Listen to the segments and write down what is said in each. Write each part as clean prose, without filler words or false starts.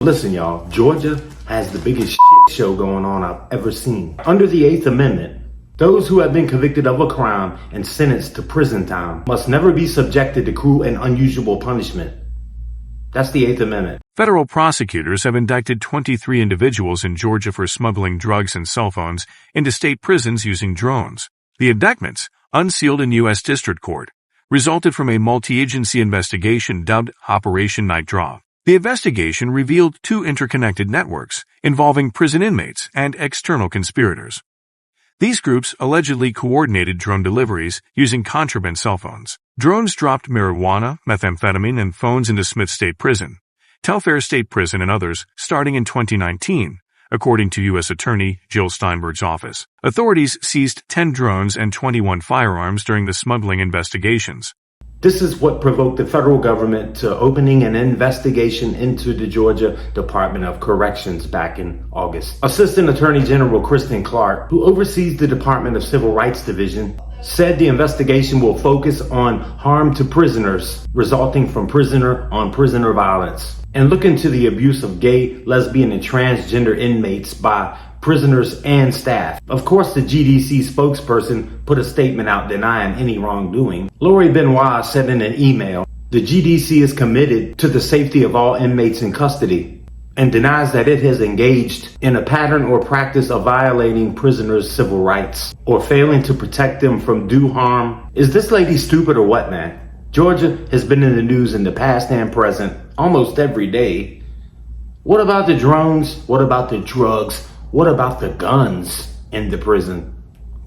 Listen, y'all, Georgia has the biggest shit show going on I've ever seen. Under the 8th Amendment, those who have been convicted of a crime and sentenced to prison time must never be subjected to cruel and unusual punishment. That's the 8th Amendment. Federal prosecutors have indicted 23 individuals in Georgia for smuggling drugs and cell phones into state prisons using drones. The indictments, unsealed in U.S. District Court, resulted from a multi-agency investigation dubbed Operation Night Draw. The investigation revealed two interconnected networks involving prison inmates and external conspirators. These groups allegedly coordinated drone deliveries using contraband cell phones. Drones dropped marijuana, methamphetamine, and phones into Smith State Prison, Telfair State Prison, and others starting in 2019, according to U.S. Attorney Jill Steinberg's office. Authorities seized 10 drones and 21 firearms during the smuggling investigations. This is what provoked the federal government to opening an investigation into the Georgia Department of Corrections back in August. Assistant Attorney General Kristen Clarke, who oversees the Department of Civil Rights Division, said the investigation will focus on harm to prisoners resulting from prisoner-on-prisoner violence and look into the abuse of gay, lesbian, and transgender inmates by prisoners and staff. Of course, the GDC spokesperson put a statement out denying any wrongdoing. Lori Benoit said in an email, the GDC is committed to the safety of all inmates in custody and denies that it has engaged in a pattern or practice of violating prisoners' civil rights or failing to protect them from due harm. Is this lady stupid or what, man? Georgia has been in the news in the past and present almost every day. What about the drones? What about the drugs? What about the guns in the prison?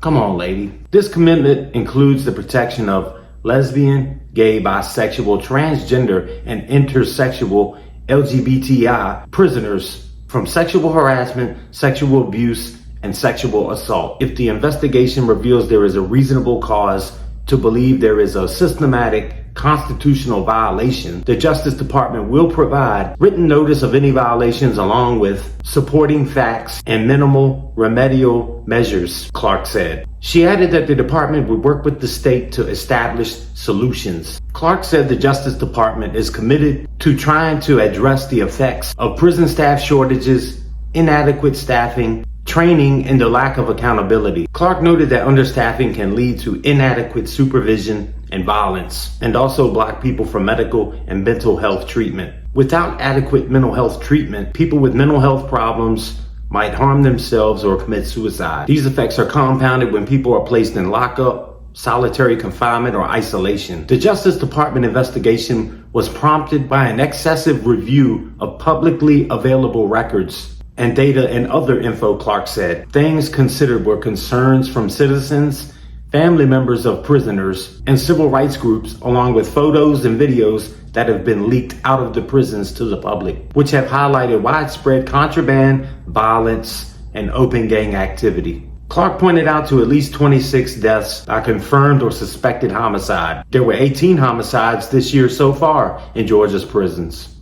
Come on, lady. This commitment includes the protection of lesbian, gay, bisexual, transgender, and intersexual LGBTI prisoners from sexual harassment, sexual abuse, and sexual assault. If the investigation reveals there is a reasonable cause to believe there is a systematic constitutional violation, the Justice Department will provide written notice of any violations along with supporting facts and minimal remedial measures, Clarke said. She added that the department would work with the state to establish solutions. Clarke said the Justice Department is committed to trying to address the effects of prison staff shortages, inadequate staffing, training, and the lack of accountability. Clarke noted that understaffing can lead to inadequate supervision and violence, and also block people from medical and mental health treatment. Without adequate mental health treatment, people with mental health problems might harm themselves or commit suicide. These effects are compounded when people are placed in lockup, solitary confinement, or isolation. The Justice Department investigation was prompted by an excessive review of publicly available records and data and other info, Clarke said. Things considered were concerns from citizens, family members of prisoners, and civil rights groups, along with photos and videos that have been leaked out of the prisons to the public, which have highlighted widespread contraband, violence, and open gang activity. Clarke pointed out to at least 26 deaths by confirmed or suspected homicide. There were 18 homicides this year so far in Georgia's prisons.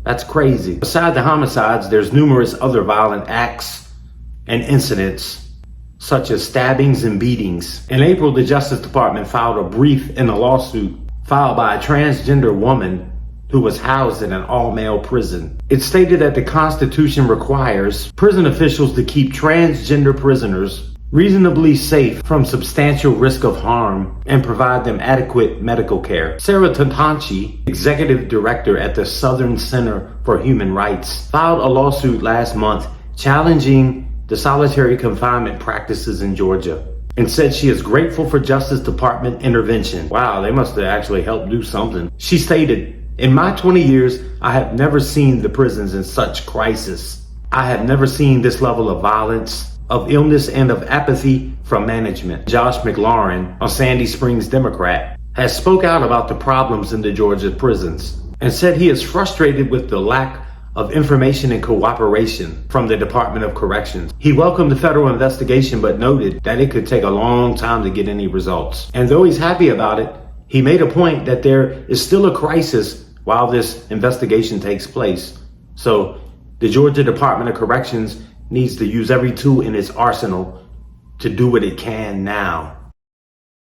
That's crazy. Beside the homicides, there's numerous other violent acts and incidents, such as stabbings and beatings. In April, the Justice Department filed a brief in a lawsuit filed by a transgender woman who was housed in an all-male prison. It stated that the Constitution requires prison officials to keep transgender prisoners reasonably safe from substantial risk of harm and provide them adequate medical care. Sarah Tantanchi, executive director at the Southern Center for Human Rights, filed a lawsuit last month challenging the solitary confinement practices in Georgia and said she is grateful for Justice Department intervention. Wow, they must have actually helped do something. She stated, "In my 20 years, I have never seen the prisons in such crisis. I have never seen this level of violence, of illness, and of apathy from management." Josh McLaurin, a Sandy Springs Democrat, has spoke out about the problems in the Georgia prisons and said he is frustrated with the lack of information and cooperation from the Department of Corrections. He welcomed the federal investigation but noted that it could take a long time to get any results. And though he's happy about it, he made a point that there is still a crisis while this investigation takes place. So the Georgia Department of Corrections needs to use every tool in its arsenal to do what it can now.